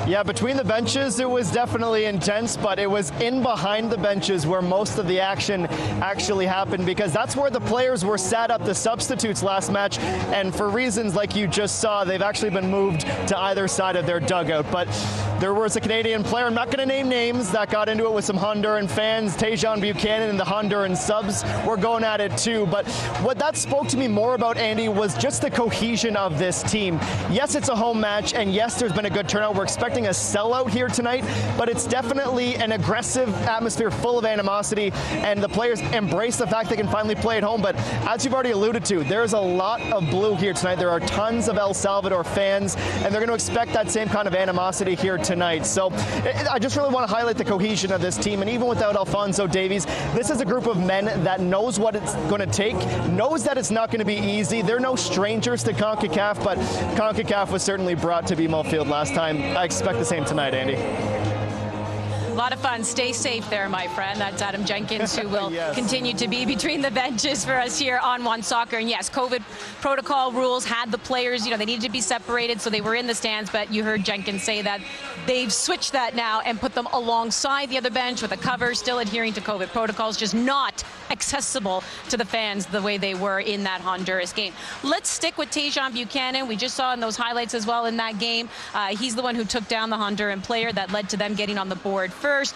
E: Yeah, between the benches, it was definitely intense, but it was in behind the benches where most of the action actually happened, because that's where the players were sat up, the substitutes last match, and for reasons like you just saw, they've actually been moved to either side of their dugout. But there was a Canadian player, I'm not going to name names, that got into it with some Honduran fans. Tejan Buchanan and the Honduran subs were going at it too. But what that spoke to me more about, Andy, was just the cohesion of this team. Yes, it's a home match, and yes, there's been a good turnout. We're expecting a sellout here tonight, but it's definitely an aggressive atmosphere full of animosity, and the players embrace the fact they can finally play at home. But as you've already alluded to, there's a lot of blue here tonight. There are tons of El Salvador fans, and they're going to expect that same kind of animosity here tonight. So I just really want to highlight the cohesion of this team, and even without Alphonso Davies, this is a group of men that knows what it's going to take, knows that it's not going to be easy. They're no strangers to Concacaf, but Concacaf was certainly brought to BMO Field last time. I expect the same tonight, Andy.
A: A lot of fun. Stay safe there, my friend. That's Adam Jenkins, who will
E: Yes.
A: continue to be between the benches for us here on OneSoccer. And yes, COVID protocol rules had the players, they needed to be separated, so they were in the stands. But you heard Jenkins say that they've switched that now and put them alongside the other bench with a cover, still adhering to COVID protocols, just not accessible to the fans the way they were in that Honduras game. Let's stick with Tejan Buchanan. We just saw in those highlights as well in that game. He's the one who took down the Honduran player that led to them getting on the board first.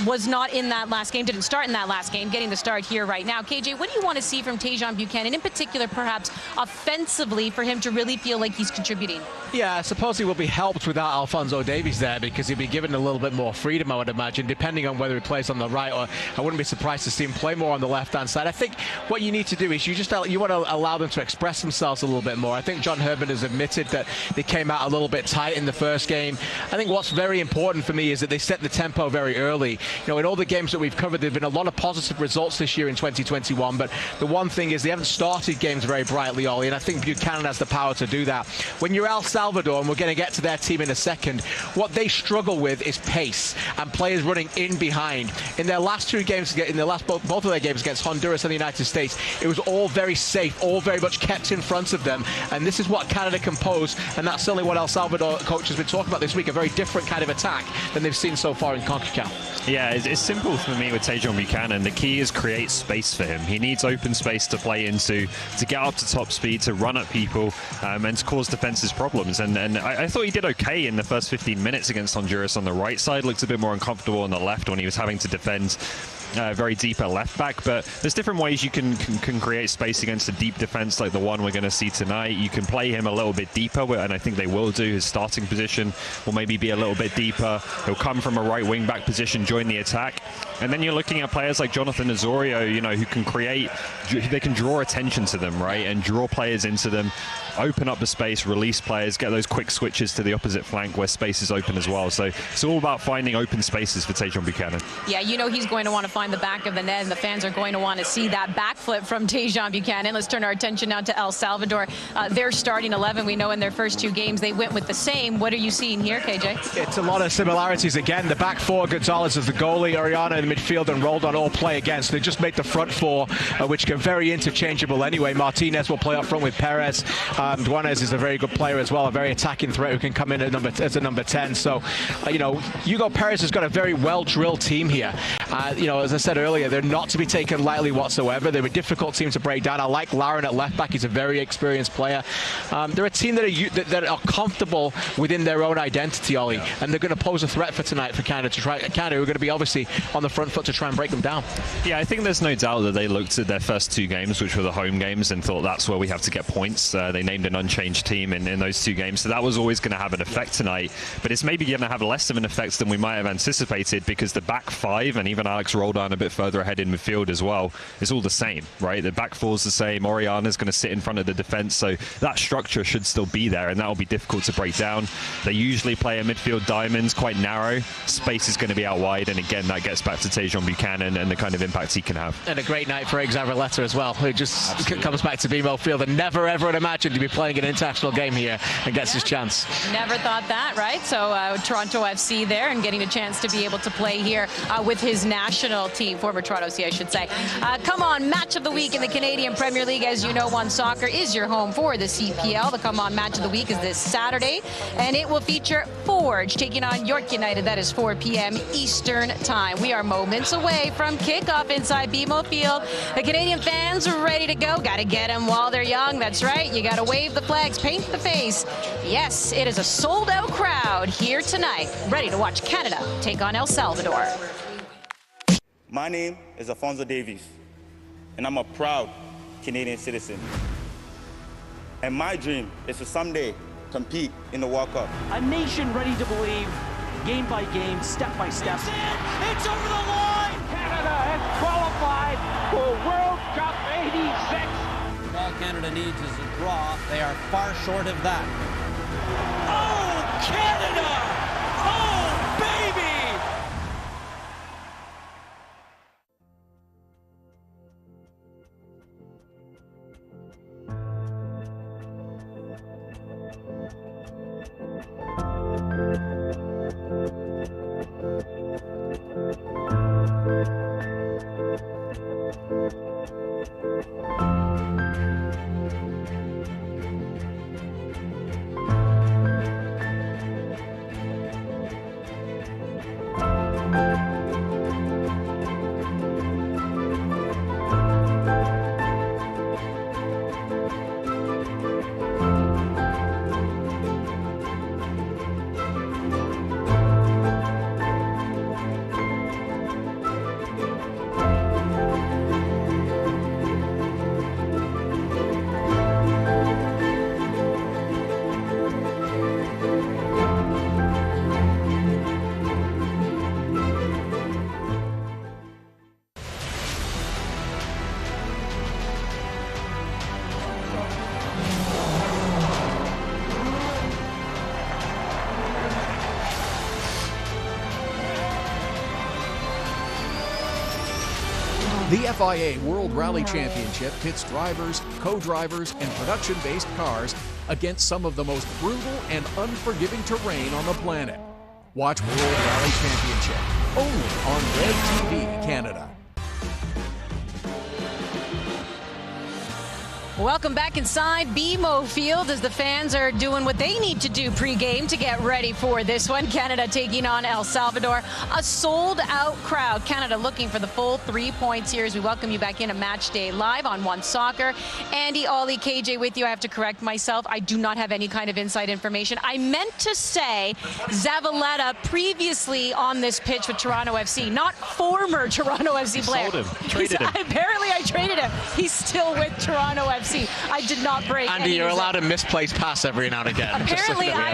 A: Was not in that last game, didn't start in that last game, getting the start here right now. KJ, what do you want to see from Tejan Buchanan, in particular, perhaps offensively, for him to really feel like he's contributing?
B: Yeah, I suppose he will be helped without Alphonso Davies there, because he'll be given a little bit more freedom, I would imagine, depending on whether he plays on the right, or I wouldn't be surprised to see him play more on the left-hand side. I think what you need to do is you want to allow them to express themselves a little bit more. I think John Herdman has admitted that they came out a little bit tight in the first game. I think what's very important for me is that they set the tempo very early. In all the games that we've covered, there have been a lot of positive results this year in 2021, but the one thing is they haven't started games very brightly, Ollie, and I think Buchanan has the power to do that. When you're El Salvador, and we're going to get to their team in a second, what they struggle with is pace and players running in behind. In their last two games, both of their games against Honduras and the United States, it was all very safe, all very much kept in front of them, and this is what Canada can pose, and that's certainly what El Salvador coach has been talking about this week, a very different kind of attack than they've seen so far in Concacaf.
C: Yeah, it's simple for me with Tejan Buchanan. The key is create space for him. He needs open space to play into, to get up to top speed, to run at people, and to cause defenses problems. And I thought he did okay in the first 15 minutes against Honduras on the right side. Looked a bit more uncomfortable on the left when he was having to defend very deep at left back, but there's different ways you can create space against a deep defense like the one we're going to see tonight. You can play him a little bit deeper, and I think they will do. His starting position will maybe be a little bit deeper. He'll come from a right wing back position, join the attack, and then you're looking at players like Jonathan Osorio, who can create, they can draw attention to them, right, and draw players into them, open up the space, release players, get those quick switches to the opposite flank where space is open as well. So it's all about finding open spaces for Tejan Buchanan.
A: Yeah, he's going to want to find the back of the net, and the fans are going to want to see that backflip from Tejan Buchanan. Let's turn our attention now to El Salvador. Their starting 11, we know in their first two games they went with the same. What are you seeing here, KJ?
B: It's a lot of similarities again. The back four, Gonzalez as the goalie, Oriana in the midfield, and Roldan all play against. They just made the front four, which are very interchangeable anyway. Martinez will play up front with Perez. Duanes is a very good player as well, a very attacking threat who can come in as a number 10. So, Hugo Perez has got a very well-drilled team here. As I said earlier, they're not to be taken lightly whatsoever. They're a difficult team to break down. I like Laren at left back. He's a very experienced player. They're a team that are comfortable within their own identity, Ollie, and they're going to pose a threat for tonight for Canada. Canada are going to be obviously on the front foot to try and break them down.
C: Yeah, I think there's no doubt that they looked at their first two games, which were the home games, and thought that's where we have to get points. They named an unchanged team in those two games, so that was always going to have an effect tonight. But it's maybe going to have less of an effect than we might have anticipated, because the back five, and even Alex Roldan a bit further ahead in midfield as well, is all the same, right? The back four's the same. Oriana's going to sit in front of the defense, so that structure should still be there, and that will be difficult to break down. They usually play a midfield diamonds quite narrow. Space is going to be out wide, and again, that gets back to Tejan Buchanan and the kind of impact he can have.
B: And a great night for Xavier as well, who just comes back to BMO Field and never ever imagined be playing an international game here and gets his chance.
A: Never thought that, right? So Toronto FC there and getting a chance to be able to play here with his national team, former Toronto FC, I should say. Come on, match of the week in the Canadian Premier League. As you know, OneSoccer is your home for the CPL. The Come On match of the week is this Saturday, and it will feature Forge taking on York United. That is 4 p.m. Eastern Time. We are moments away from kickoff inside BMO Field. The Canadian fans are ready to go. Got to get them while they're young. That's right. You got to wave the flags, paint the face. Yes, it is a sold-out crowd here tonight, ready to watch Canada take on El Salvador.
S: My name is Alphonso Davies, and I'm a proud Canadian citizen. And my dream is to someday compete in the World Cup.
L: A nation ready to believe, game by game, step by step.
J: It's over the line! Canada has qualified for World Cup 86.
T: All Canada needs is a draw. They are far short of that.
J: Oh, Canada! Oh, baby!
U: The FIA World Rally Championship pits drivers, co-drivers, and production-based cars against some of the most brutal and unforgiving terrain on the planet. Watch World Rally Championship only on Red TV Canada.
A: Welcome back inside BMO Field as the fans are doing what they need to do pregame to get ready for this one. Canada taking on El Salvador. A sold-out crowd. Canada looking for the full 3 points here as we welcome you back in a match day live on OneSoccer. Andy, Ollie, KJ with you. I have to correct myself. I do not have any kind of inside information. I meant to say Zavaleta previously on this pitch with Toronto FC, not former Toronto FC player.
C: Sold him. Traded him.
A: Apparently I traded him. He's still with Toronto FC. I did not break.
B: Andy, you're allowed a misplaced pass every now and again.
A: Apparently, I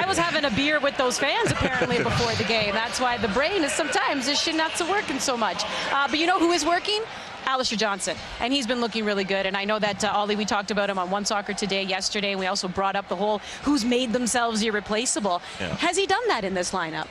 A: was having a beer with those fans apparently before the game. That's why the brain is sometimes not working so much. But you know who is working? Alistair Johnston, and he's been looking really good. And I know that, Ollie, we talked about him on OneSoccer today, yesterday, and we also brought up the whole who's made themselves irreplaceable. Yeah. Has he done that in this lineup?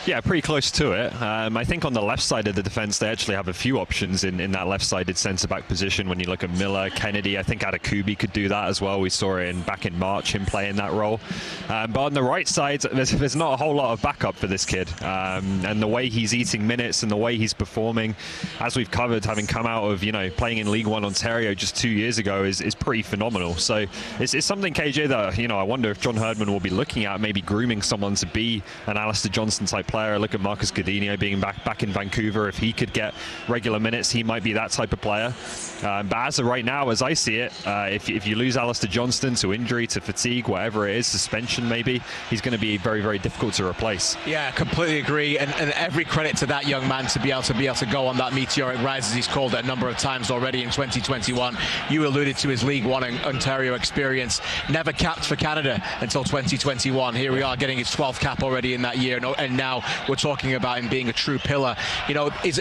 C: Yeah, pretty close to it. I think on the left side of the defence, they actually have a few options in that left-sided centre-back position. When you look at Miller, Kennedy, I think Adakubi could do that as well. We saw it back in March, him playing that role. But on the right side, there's not a whole lot of backup for this kid. And the way he's eating minutes and the way he's performing, as we've covered, having come out of playing in League One Ontario just 2 years ago, is pretty phenomenal. So it's something, KJ, that I wonder if John Herdman will be looking at, maybe grooming someone to be an Alistair Johnston type player. Look at Marcus Godinho being back in Vancouver. If he could get regular minutes, he might be that type of player. But as of right now, as I see it, if you lose Alistair Johnston to injury, to fatigue, whatever it is, suspension maybe, he's going to be very, very difficult to replace.
B: Yeah, completely agree. And every credit to that young man to be able to go on that meteoric rise, as he's called it a number of times already in 2021. You alluded to his League One Ontario experience. Never capped for Canada until 2021. Here we are getting his 12th cap already in that year, and now we're talking about him being a true pillar. You know, is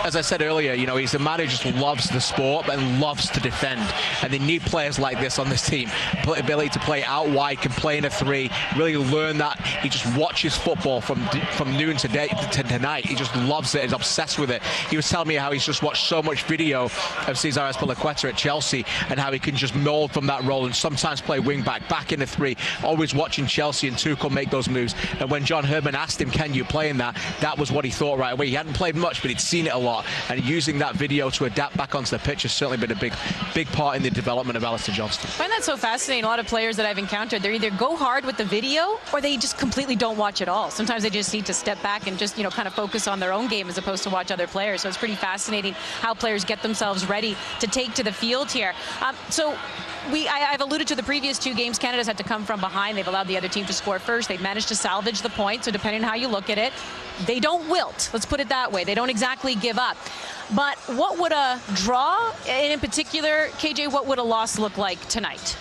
B: as I said earlier, you know, he's a man who just loves the sport and loves to defend. And they need players like this on this team. Ability to play out wide, can play in a 3, really learn that. He just watches football from noon to tonight. He just loves it. He's obsessed with it. He was telling me how he's just watched so much video of Cesar Azpilicueta at Chelsea and how he can just mold from that role and sometimes play wing back in a 3, always watching Chelsea and Tuchel make those moves. And when John Herdman asked him, can you play in that, that was what he thought right away. He hadn't played much, but he'd seen it a lot. And using that video to adapt back onto the pitch has certainly been a big part in the development of Alistair Johnston.
A: I find that so fascinating. A lot of players that I've encountered, they either go hard with the video or they just completely don't watch at all. Sometimes they just need to step back and just, you know, kind of focus on their own game as opposed to watch other players. So it's pretty fascinating how players get themselves ready to take to the field here. I've alluded to the previous 2 games. Canada's had to come from behind. They've allowed the other team to score first. They've managed to salvage the point. So depending on how you look at it, they don't wilt. Let's put it that way. They don't exactly give up. But what would a draw, and in particular, KJ, what would a loss look like tonight?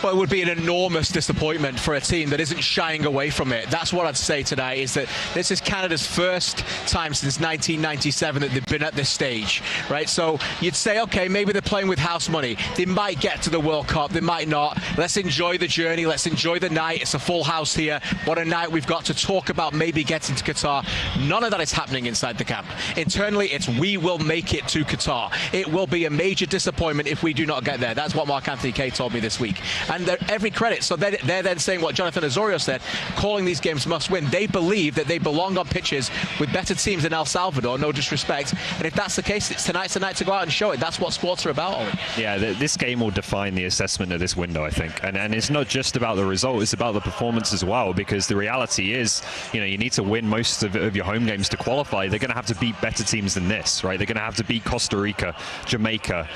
B: Well, it would be an enormous disappointment for a team that isn't shying away from it. That's what I'd say today, is that this is Canada's first time since 1997 that they've been at this stage, right? So you'd say, okay, maybe they're playing with house money. They might get to the World Cup. They might not. Let's enjoy the journey. Let's enjoy the night. It's a full house here. What a night we've got to talk about maybe getting to Qatar. None of that is happening inside the camp. Internally, it's we will make it to Qatar. It will be a major disappointment if we do not get there. That's what Mark Anthony Kaye told me this week. And every credit. So they're then saying what Jonathan Osorio said, calling these games must win. They believe that they belong on pitches with better teams than El Salvador, no disrespect. And if that's the case, it's tonight's the night to go out and show it. That's what sports are about, Ollie.
C: Yeah, this game will define the assessment of this window, I think. And it's not just about the result, it's about the performance as well, because the reality is, you know, you need to win most of your home games to qualify. They're going to have to beat better teams than this, right? They're going to have to beat Costa Rica, Jamaica,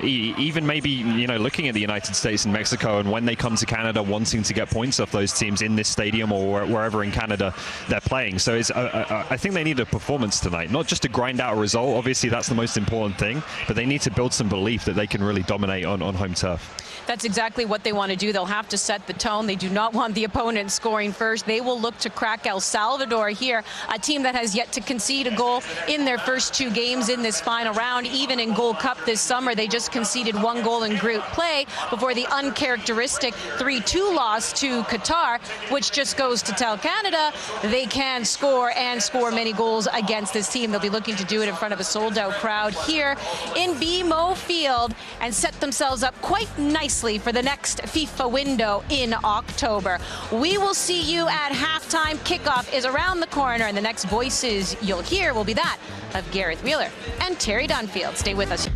C: even maybe, you know, looking at the United States and Mexico, and when they come to Canada wanting to get points off those teams in this stadium or wherever in Canada they're playing. So I think they need a performance tonight, not just to grind out a result. Obviously, that's the most important thing, but they need to build some belief that they can really dominate on home turf.
A: That's exactly what they want to do. They'll have to set the tone. They do not want the opponent scoring first. They will look to crack El Salvador here, a team that has yet to concede a goal in their first 2 games in this final round. Even in Gold Cup this summer, they just conceded 1 goal in group play before the uncharacteristic 3-2 loss to Qatar, which just goes to tell Canada they can score and score many goals against this team. They'll be looking to do it in front of a sold-out crowd here in BMO Field and set themselves up quite nicely for the next FIFA window in October. We will see you at halftime. Kickoff is around the corner, and the next voices you'll hear will be that of Gareth Wheeler and Terry Dunfield. Stay with us.
M: And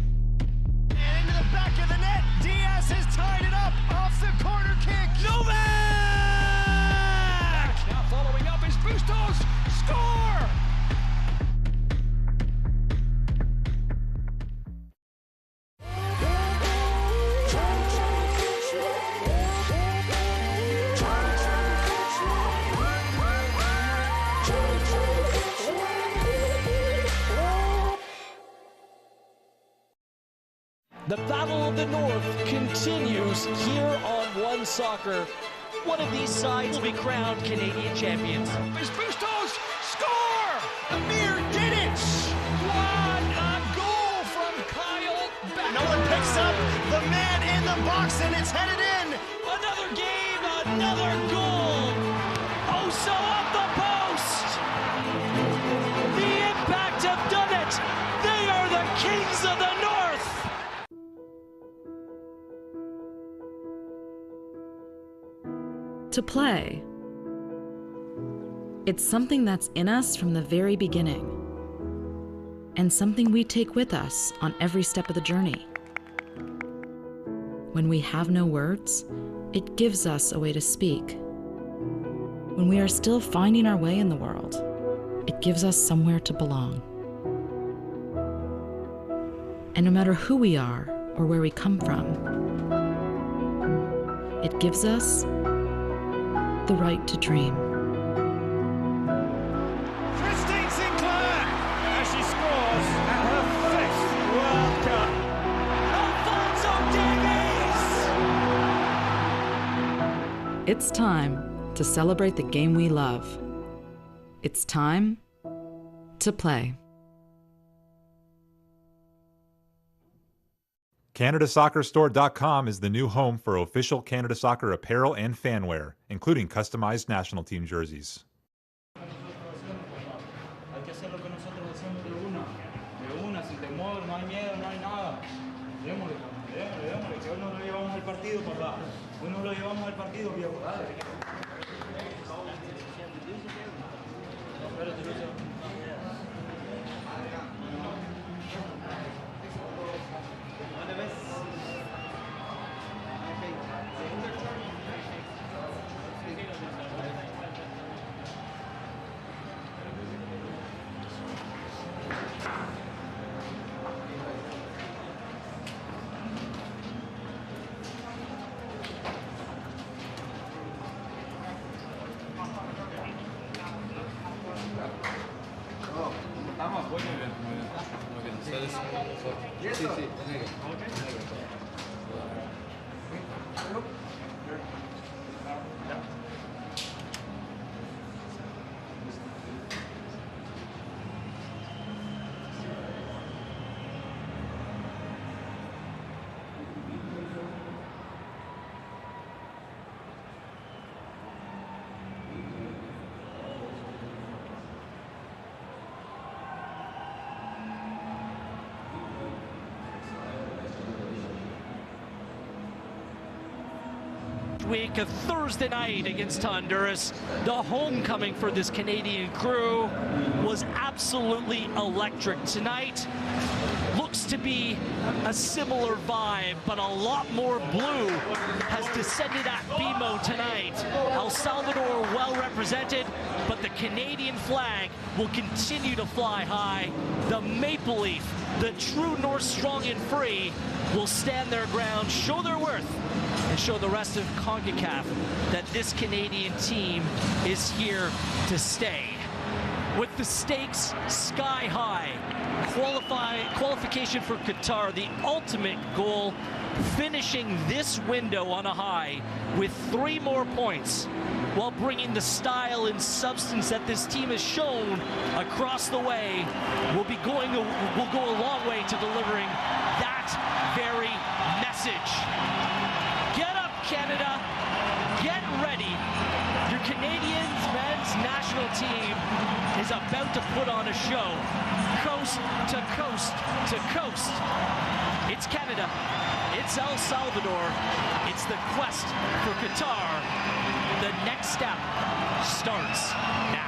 M: into the back of the net, Diaz has tied it up off the corner kick. Novak! Now following up is Bustos. Score!
J: The Battle of the North continues here on OneSoccer. One of these sides will be crowned Canadian champions.
M: Is Bustos score? Amir Didic! What a goal from Kyle Becker! No one picks up the man in the box, and it's headed in.
J: Another game, another goal. Oso off the post. The Impact have done it. They are the kings of the North.
I: To play. It's something that's in us from the very beginning, and something we take with us on every step of the journey. When we have no words, it gives us a way to speak. When we are still finding our way in the world, it gives us somewhere to belong. And no matter who we are or where we come from, it gives us the right to dream.
M: Christine Sinclair as she scores at her 5th World Cup. Alphonso Davies!
I: It's time to celebrate the game we love. It's time to play.
F: CanadaSoccerStore.com is the new home for official Canada Soccer apparel and fanwear, including customized national team jerseys.
L: Week of Thursday night against Honduras. The homecoming for this Canadian crew was absolutely electric. Tonight looks to be a similar vibe, but a lot more blue has descended at BMO tonight. El Salvador well represented, but the Canadian flag will continue to fly high. The maple leaf, the true North strong and free, will stand their ground, show their worth, and show the rest of Concacaf that this Canadian team is here to stay. With the stakes sky high, qualification for Qatar, the ultimate goal, finishing this window on a high with 3 more points, while bringing the style and substance that this team has shown across the way, will go a long way to delivering that very message. Get up, Canada. Get ready. Your Canadian men's national team is about to put on a show. Coast to coast to coast. It's Canada. It's El Salvador. It's the quest for Qatar. The next step starts now.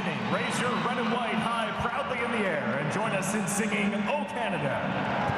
D: evening, raise your red and white high proudly in the air and join us in singing "O Canada."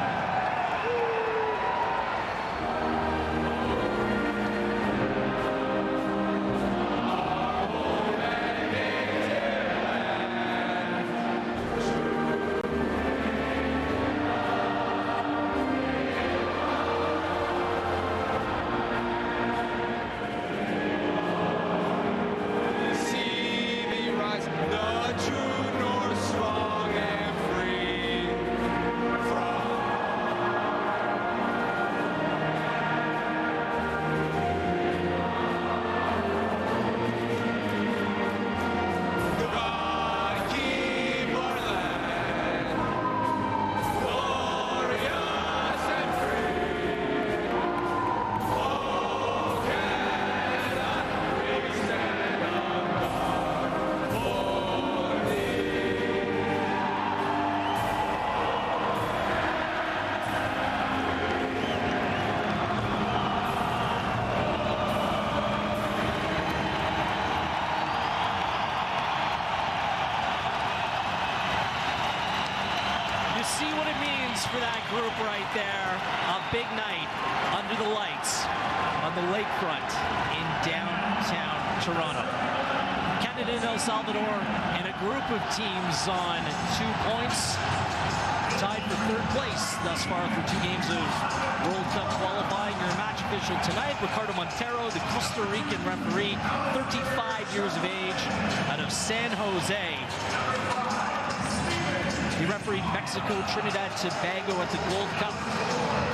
L: For that group right there, a big night under the lights on the lakefront in downtown Toronto. Canada and El Salvador in a group of teams on 2 points, tied for third place thus far through 2 games of World Cup qualifying. Your match official tonight, Ricardo Montero, the Costa Rican referee, 35 years of age, out of San Jose. He refereed Mexico, Trinidad, Tobago at the Gold Cup.